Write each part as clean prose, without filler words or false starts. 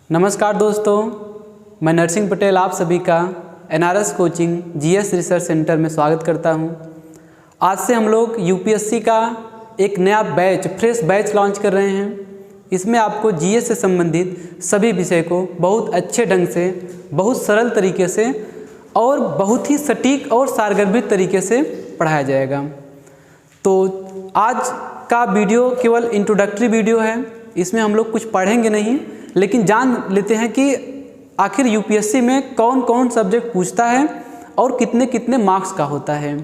नमस्कार दोस्तों, मैं नरसिंह पटेल आप सभी का NRS coaching GS research centre में स्वागत करता हूं। आज से हम लोग यूपीएससी का एक नया बैच फ्रेश बैच लॉन्च कर रहे हैं। इसमें आपको जीएस से संबंधित सभी विषय को बहुत अच्छे ढंग से, बहुत सरल तरीके से और बहुत ही सटीक और सारगर्भित तरीके से पढ़ाया जाएगा। तो आज का वीडियो केवल इंट्रोडक्टरी वीडियो है। इसमें हम लोग कुछ पढ़ेंगे नहीं, लेकिन जान लेते हैं कि आखिर यूपीएससी में कौन कौन सब्जेक्ट पूछता है और कितने कितने मार्क्स का होता है।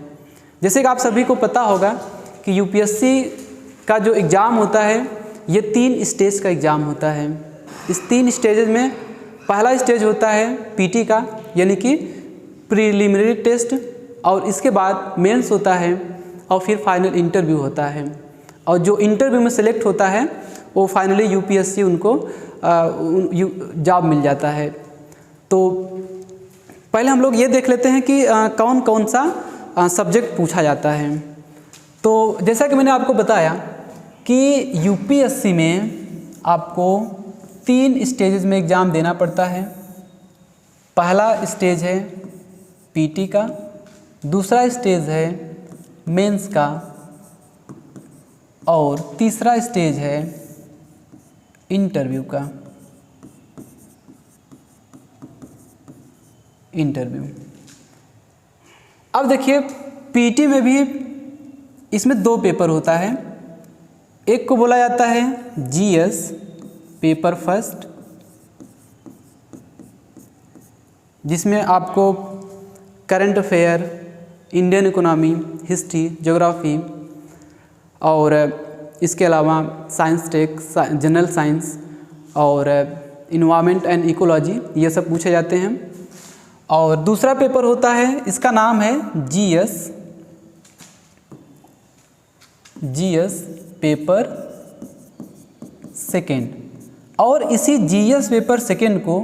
जैसे कि आप सभी को पता होगा कि यूपीएससी का जो एग्ज़ाम होता है ये 3 स्टेज का एग्ज़ाम होता है। इस 3 स्टेजेस में पहला स्टेज होता है पीटी का, यानी कि प्रीलिमिनरी टेस्ट, और इसके बाद मेंस होता है और फिर फाइनल इंटरव्यू होता है। और जो इंटरव्यू में सेलेक्ट होता है वो फाइनली यूपीएससी उनको जॉब मिल जाता है। तो पहले हम लोग ये देख लेते हैं कि कौन कौन सा सब्जेक्ट पूछा जाता है। तो जैसा कि मैंने आपको बताया कि यूपीएससी में आपको 3 स्टेजेस में एग्ज़ाम देना पड़ता है। पहला स्टेज है पीटी का, दूसरा स्टेज है मेंस का और तीसरा स्टेज है इंटरव्यू का। अब देखिए, पीटी में भी इसमें 2 पेपर होता है। एक को बोला जाता है जीएस पेपर फर्स्ट, जिसमें आपको current affair, Indian economy, history, geography और इसके अलावा साइंस टेक, जनरल साइंस और इन्वायरमेंट एंड इकोलॉजी, ये सब पूछे जाते हैं। और दूसरा पेपर होता है, इसका नाम है जीएस पेपर सेकेंड। और इसी जीएस पेपर सेकेंड को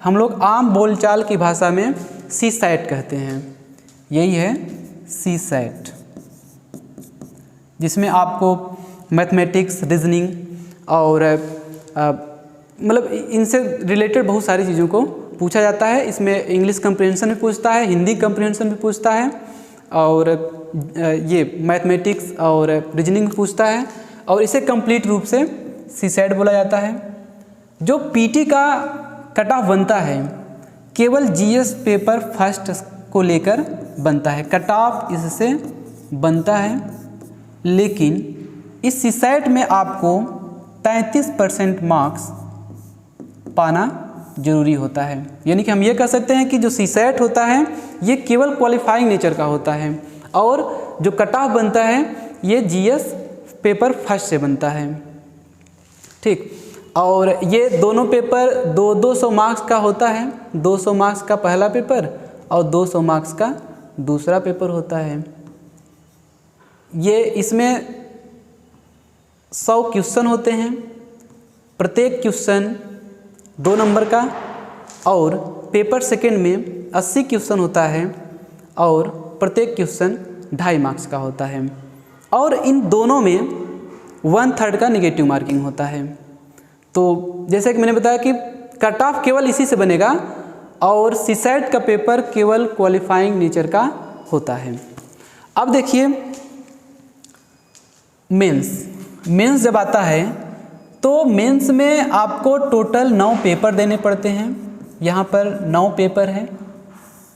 हम लोग आम बोलचाल की भाषा में सीसैट कहते हैं। यही है सीसैट, जिसमें आपको मैथमेटिक्स, रीजनिंग और मतलब इनसे रिलेटेड बहुत सारी चीज़ों को पूछा जाता है। इसमें इंग्लिश कंप्रीहेंशन भी पूछता है, हिंदी कंप्रीहेंशन भी पूछता है और ये मैथमेटिक्स और रीजनिंग भी पूछता है, और इसे कंप्लीट रूप से सीसैट बोला जाता है। जो पीटी का कट ऑफ बनता है केवल जीएस पेपर फर्स्ट को लेकर बनता है। कट ऑफ इससे बनता है, लेकिन इस सीसैट में आपको 33% मार्क्स पाना जरूरी होता है। यानी कि हम ये कह सकते हैं कि जो सीसैट होता है ये केवल क्वालिफाइंग नेचर का होता है, और जो कट ऑफ बनता है ये जीएस पेपर फर्स्ट से बनता है। ठीक, और ये दोनों पेपर 200 मार्क्स का होता है। 200 मार्क्स का पहला पेपर और 200 मार्क्स का दूसरा पेपर होता है। ये इसमें 100 क्वेश्चन होते हैं, प्रत्येक क्वेश्चन 2 नंबर का, और पेपर सेकेंड में 80 क्वेश्चन होता है और प्रत्येक क्वेश्चन 2.5 मार्क्स का होता है। और इन दोनों में 1/3 का नेगेटिव मार्किंग होता है। तो जैसे कि मैंने बताया कि कट ऑफ केवल इसी से बनेगा, और सीसैट का पेपर केवल क्वालिफाइंग नेचर का होता है। अब देखिए, मेंस जब आता है तो मेंस में आपको टोटल 9 पेपर देने पड़ते हैं। यहाँ पर 9 पेपर हैं।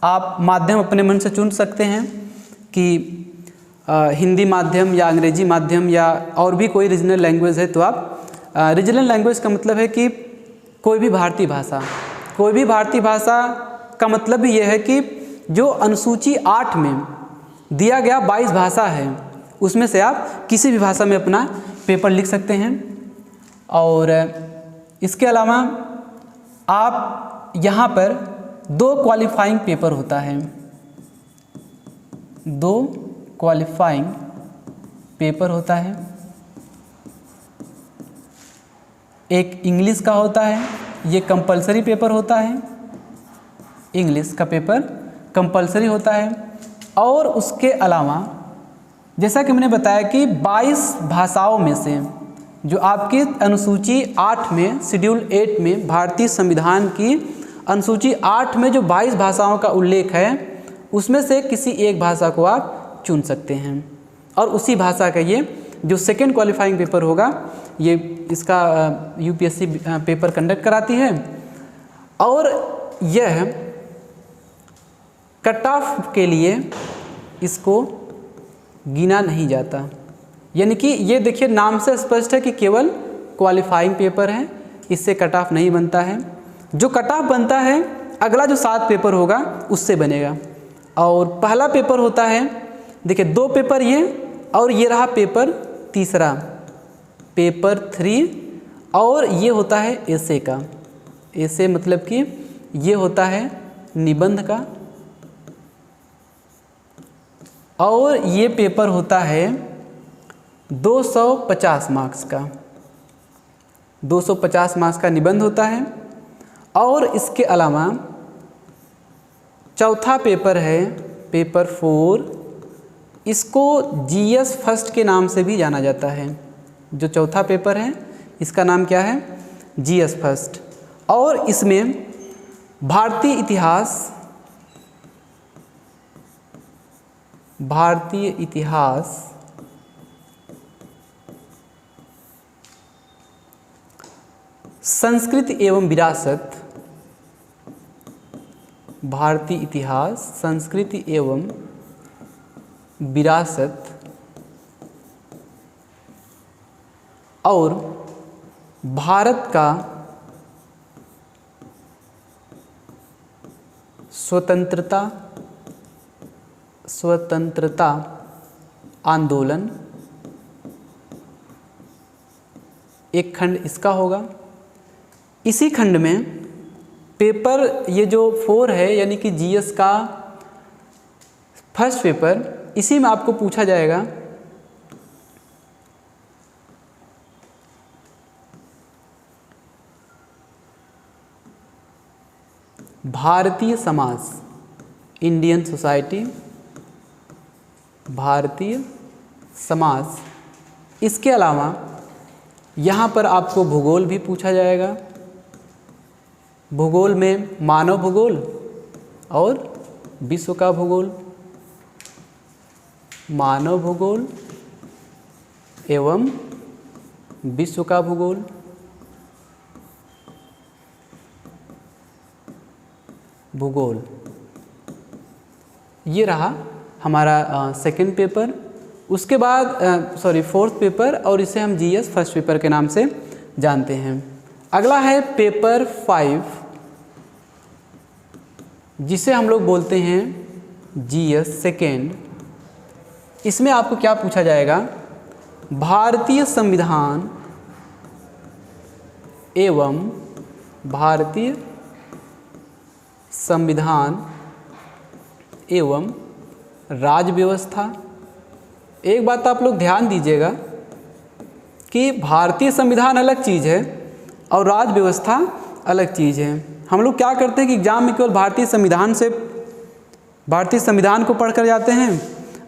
आप माध्यम अपने मन से चुन सकते हैं कि हिंदी माध्यम या अंग्रेजी माध्यम या और भी कोई रीजनल लैंग्वेज है तो आप रीजनल लैंग्वेज का मतलब है कि कोई भी भारतीय भाषा। कोई भी भारतीय भाषा का मतलब भी यह है कि जो अनुसूची 8 में दिया गया 22 भाषा है उसमें से आप किसी भी भाषा में अपना पेपर लिख सकते हैं। और इसके अलावा आप यहाँ पर 2 क्वालिफाइंग पेपर होता है। 2 क्वालिफाइंग पेपर होता है। एक इंग्लिश का होता है, ये कंपलसरी पेपर होता है। इंग्लिश का पेपर कंपलसरी होता है। और उसके अलावा जैसा कि मैंने बताया कि 22 भाषाओं में से जो आपकी अनुसूची 8 में, शेड्यूल 8 में, भारतीय संविधान की अनुसूची 8 में जो 22 भाषाओं का उल्लेख है उसमें से किसी एक भाषा को आप चुन सकते हैं और उसी भाषा का ये जो सेकेंड क्वालिफाइंग पेपर होगा ये इसका यूपीएससी पेपर कंडक्ट कराती है। और यह कट ऑफ के लिए इसको गिना नहीं जाता, यानी कि ये देखिए नाम से स्पष्ट है कि केवल क्वालिफाइंग पेपर है, इससे कट ऑफ नहीं बनता है। जो कट ऑफ बनता है अगला जो 7 पेपर होगा उससे बनेगा। और पहला पेपर होता है, देखिए 2 पेपर ये और ये रहा पेपर तीसरा, पेपर 3, और ये होता है एसे का। एसे मतलब कि ये होता है निबंध का, और ये पेपर होता है 250 मार्क्स का। 250 मार्क्स का निबंध होता है। और इसके अलावा चौथा पेपर है पेपर 4, इसको जीएस फर्स्ट के नाम से भी जाना जाता है। जो चौथा पेपर है इसका नाम क्या है? GS first. और इसमें भारतीय इतिहास, संस्कृति एवं विरासत, भारतीय इतिहास, संस्कृति एवं विरासत और भारत का स्वतंत्रता आंदोलन, एक खंड इसका होगा। इसी खंड में पेपर ये जो 4 है यानी कि जीएस का फर्स्ट पेपर, इसी में आपको पूछा जाएगा भारतीय समाज, इंडियन सोसाइटी, भारतीय समाज। इसके अलावा यहाँ पर आपको भूगोल भी पूछा जाएगा। भूगोल में मानव भूगोल और विश्व का भूगोल, मानव भूगोल एवं विश्व का भूगोल। भूगोल ये रहा हमारा सेकंड पेपर। उसके बाद फोर्थ पेपर, और इसे हम जीएस फर्स्ट पेपर के नाम से जानते हैं। अगला है पेपर 5, जिसे हम लोग बोलते हैं जीएस सेकेंड। इसमें आपको क्या पूछा जाएगा? भारतीय संविधान एवं राज्य व्यवस्था। एक बात आप लोग ध्यान दीजिएगा कि भारतीय संविधान अलग चीज़ है और राज्य व्यवस्था अलग चीज़ है। हम लोग क्या करते हैं कि एग्ज़ाम में केवल भारतीय संविधान को पढ़ कर जाते हैं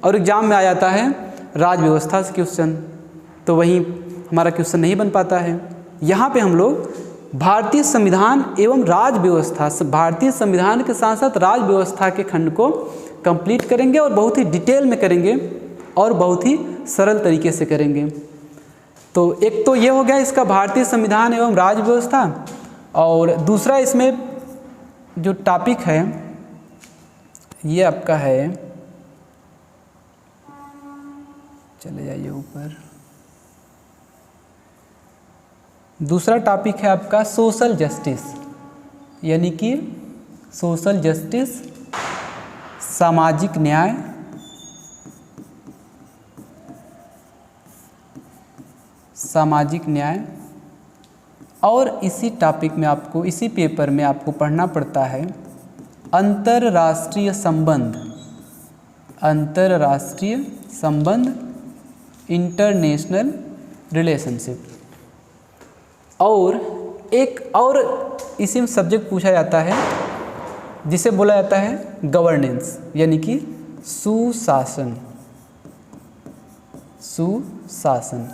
और एग्ज़ाम में आ जाता है राज्य व्यवस्था से क्वेश्चन, तो वहीं हमारा क्वेश्चन नहीं बन पाता है। यहाँ पे हम लोग भारतीय संविधान एवं राज्य व्यवस्था, भारतीय संविधान के साथ साथ राज्य व्यवस्था के खंड को कंप्लीट करेंगे और बहुत ही डिटेल में करेंगे और बहुत ही सरल तरीके से करेंगे। तो एक तो ये हो गया इसका भारतीय संविधान एवं राज्य व्यवस्था, और दूसरा इसमें जो टॉपिक है ये आपका है, चले जाइए ऊपर, दूसरा टॉपिक है आपका सोशल जस्टिस, यानी कि सोशल जस्टिस, सामाजिक न्याय। सामाजिक न्याय। और इसी टॉपिक में आपको, इसी पेपर में आपको पढ़ना पड़ता है अंतर्राष्ट्रीय संबंध, अंतर्राष्ट्रीय संबंध, इंटरनेशनल रिलेशनशिप। और एक और इसी में सब्जेक्ट पूछा जाता है जिसे बोला जाता है गवर्नेंस, यानी कि सुशासन। सुशासन।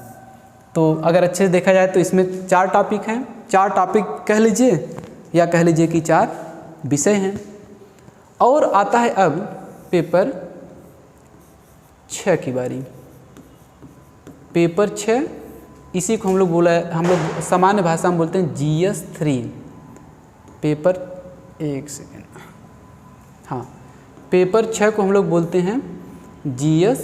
तो अगर अच्छे से देखा जाए तो इसमें 4 टॉपिक हैं, 4 टॉपिक कह लीजिए या कह लीजिए कि 4 विषय हैं। और आता है अब पेपर 6 की बारी। पेपर 6 इसी को हम लोग सामान्य भाषा में बोलते हैं GS 3। पेपर, एक सेकेंड, हाँ, पेपर 6 को हम लोग बोलते हैं GS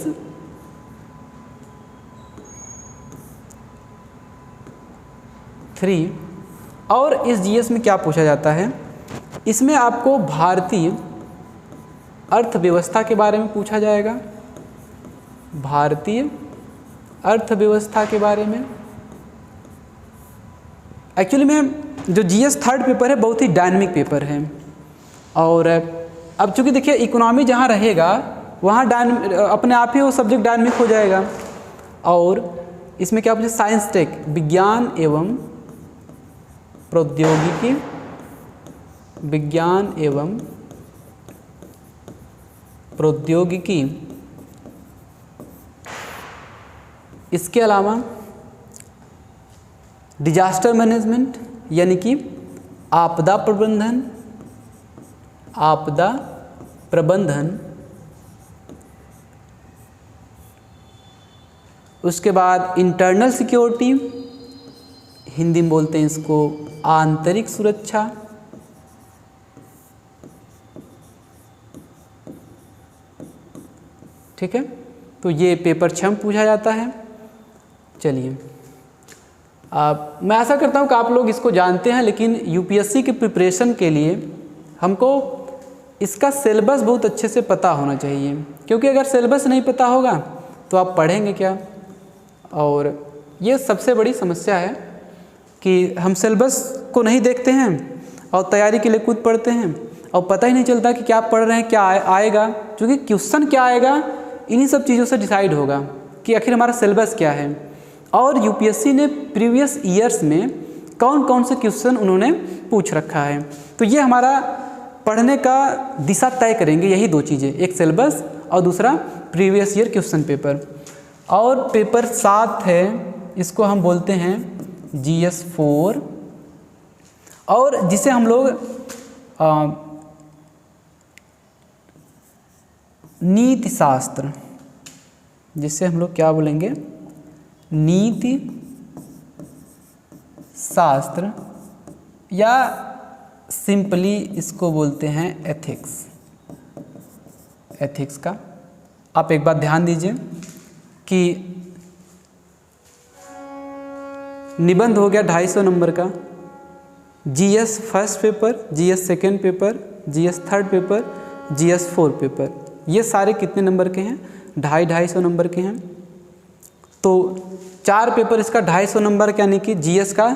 3। और इस GS में क्या पूछा जाता है, इसमें आपको भारतीय अर्थव्यवस्था के बारे में पूछा जाएगा, भारतीय अर्थव्यवस्था के बारे में। एक्चुअली में जो GS 3rd पेपर है बहुत ही डायनामिक पेपर है। और अब चूँकि देखिए इकोनॉमी जहाँ रहेगा वहाँ अपने आप ही वो सब्जेक्ट डायनामिक हो जाएगा। और इसमें क्या पूछे, साइंस टेक, विज्ञान एवं प्रौद्योगिकी, विज्ञान एवं प्रौद्योगिकी। इसके अलावा डिजास्टर मैनेजमेंट यानी कि आपदा प्रबंधन, आपदा प्रबंधन। उसके बाद इंटरनल सिक्योरिटी, हिंदी में बोलते हैं इसको आंतरिक सुरक्षा। ठीक है, तो ये पेपर 6 में पूछा जाता है। चलिए, मैं आशा करता हूँ कि आप लोग इसको जानते हैं, लेकिन यूपीएससी की प्रिपरेशन के लिए हमको इसका सिलेबस बहुत अच्छे से पता होना चाहिए, क्योंकि अगर सिलेबस नहीं पता होगा तो आप पढ़ेंगे क्या। और ये सबसे बड़ी समस्या है कि हम सिलेबस को नहीं देखते हैं और तैयारी के लिए कूद पड़ते हैं और पता ही नहीं चलता कि क्या पढ़ रहे हैं, क्या आएगा। क्योंकि क्वेश्चन क्या आएगा इन्हीं सब चीज़ों से डिसाइड होगा कि आखिर हमारा सिलेबस क्या है। और यूपीएससी ने प्रीवियस ईयर्स में कौन कौन से क्वेश्चन उन्होंने पूछ रखा है, तो ये हमारा पढ़ने का दिशा तय करेंगे यही 2 चीज़ें, एक सिलेबस और दूसरा प्रीवियस ईयर क्वेश्चन पेपर। और पेपर 7 है, इसको हम बोलते हैं GS 4, और जिसे हम लोग नीति शास्त्र, जिसे हम लोग क्या बोलेंगे, नीति शास्त्र, या सिंपली इसको बोलते हैं एथिक्स। एथिक्स का आप एक बात ध्यान दीजिए कि निबंध हो गया 250 नंबर का, GS 1st paper, GS 2nd paper, GS 3rd paper, GS 4 paper, ये सारे कितने नंबर के हैं, 250 नंबर के हैं। तो 4 पेपर इसका 250 नंबर का, यानी कि GS का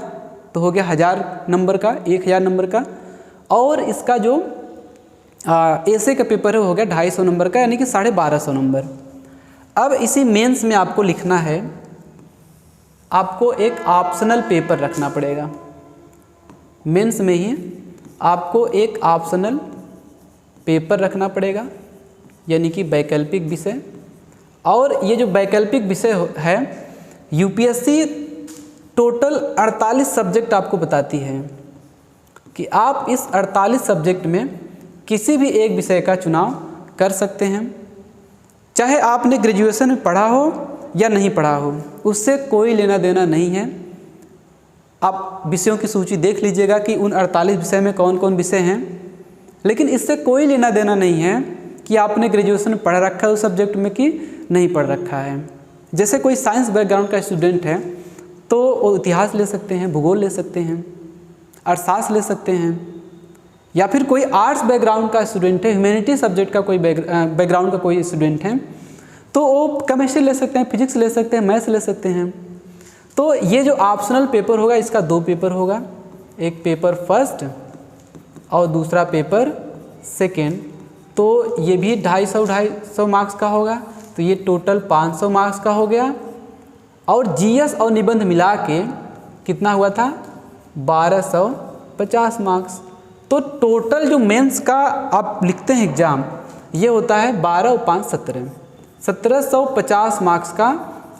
तो हो गया 1000 नंबर का, 1000 नंबर का। और इसका जो ऐसे का पेपर है हो गया 250 नंबर का, यानी कि 1250 नंबर। अब इसी मेंस में आपको लिखना है, आपको एक ऑप्शनल पेपर रखना पड़ेगा। मेंस में ही आपको एक ऑप्शनल पेपर रखना पड़ेगा, यानी कि वैकल्पिक विषय। और ये जो वैकल्पिक विषय है, यूपीएससी टोटल 48 सब्जेक्ट आपको बताती है कि आप इस 48 सब्जेक्ट में किसी भी एक विषय का चुनाव कर सकते हैं, चाहे आपने ग्रेजुएशन में पढ़ा हो या नहीं पढ़ा हो, उससे कोई लेना देना नहीं है। आप विषयों की सूची देख लीजिएगा कि उन 48 विषय में कौन कौन विषय हैं, लेकिन इससे कोई लेना देना नहीं है कि आपने ग्रेजुएशन में पढ़ रखा है उस सब्जेक्ट में कि नहीं पढ़ रखा है। जैसे कोई साइंस बैकग्राउंड का स्टूडेंट है तो वो इतिहास ले सकते हैं, भूगोल ले सकते हैं, अर्थशास्त्र ले सकते हैं, या फिर कोई आर्ट्स बैकग्राउंड का स्टूडेंट है, ह्यूमैनिटी सब्जेक्ट का कोई बैकग्राउंड का कोई स्टूडेंट है तो वो केमिस्ट्री ले सकते हैं, फिजिक्स ले सकते हैं, मैथ्स ले सकते हैं। तो ये जो ऑप्शनल पेपर होगा इसका 2 पेपर होगा, एक पेपर फर्स्ट और दूसरा पेपर सेकेंड। तो ये भी 250 मार्क्स का होगा, तो ये टोटल 500 मार्क्स का हो गया। और जीएस और निबंध मिला के कितना हुआ था, 1250 मार्क्स। तो टोटल जो मेंस का आप लिखते हैं एग्ज़ाम, ये होता है 12 और 5 17, 1750 मार्क्स का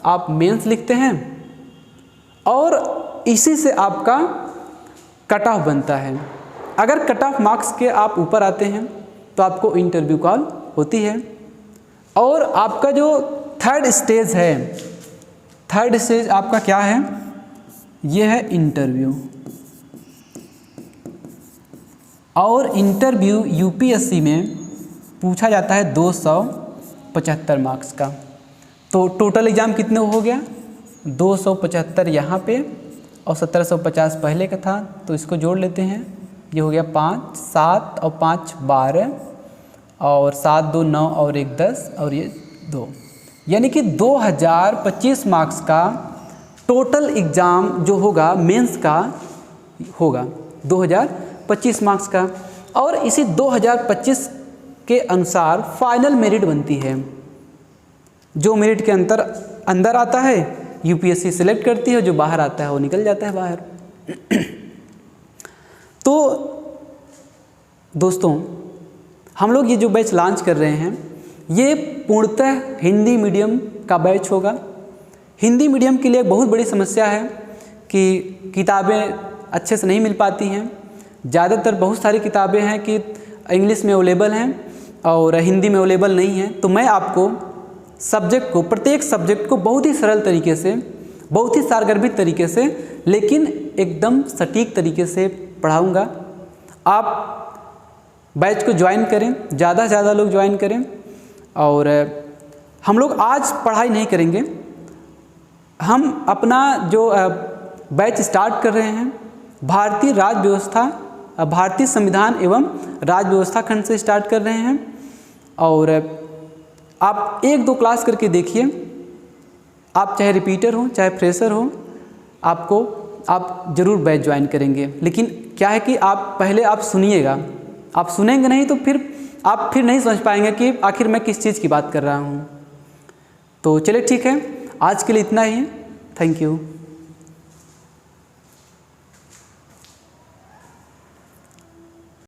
आप मेंस लिखते हैं और इसी से आपका कट ऑफ बनता है। अगर कट ऑफ मार्क्स के आप ऊपर आते हैं तो आपको इंटरव्यू कॉल होती है। और आपका जो थर्ड स्टेज है, थर्ड स्टेज आपका क्या है, ये है इंटरव्यू। और इंटरव्यू यूपीएससी में पूछा जाता है 275 मार्क्स का। तो टोटल एग्ज़ाम कितने हो गया, 275 यहाँ पे और 1750 पहले का था, तो इसको जोड़ लेते हैं। ये हो गया 5, 7 और 5 12 और 7 2 9 और 1 10 और ये 2, यानी कि 2025 मार्क्स का टोटल एग्ज़ाम जो होगा मेंस का होगा 2025 मार्क्स का। और इसी 2025 के अनुसार फाइनल मेरिट बनती है। जो मेरिट के अंदर आता है यूपीएससी सिलेक्ट करती है, जो बाहर आता है वो निकल जाता है बाहर। तो दोस्तों, हम लोग ये जो बैच लॉन्च कर रहे हैं ये पूर्णतः हिंदी मीडियम का बैच होगा। हिंदी मीडियम के लिए एक बहुत बड़ी समस्या है कि किताबें अच्छे से नहीं मिल पाती हैं। ज़्यादातर बहुत सारी किताबें हैं कि इंग्लिश में अवेलेबल हैं और हिंदी में अवेलेबल नहीं है। तो मैं आपको सब्जेक्ट को, प्रत्येक सब्जेक्ट को बहुत ही सरल तरीके से, बहुत ही सारगर्भित तरीके से, लेकिन एकदम सटीक तरीके से पढ़ाऊँगा। आप बैच को ज्वाइन करें, ज़्यादा से ज़्यादा लोग ज्वाइन करें। और हम लोग आज पढ़ाई नहीं करेंगे, हम अपना जो बैच स्टार्ट कर रहे हैं भारतीय राज्य व्यवस्था, भारतीय संविधान एवं राज्य व्यवस्था खंड से स्टार्ट कर रहे हैं। और आप 1-2 क्लास करके देखिए, आप चाहे रिपीटर हो चाहे फ्रेशर हो, आप ज़रूर बैच ज्वाइन करेंगे। लेकिन क्या है कि आप पहले आप सुनिएगा, आप सुनेंगे नहीं तो फिर आप नहीं समझ पाएंगे कि आखिर मैं किस चीज़ की बात कर रहा हूँ। तो चलिए ठीक है, आज के लिए इतना ही। Thank you.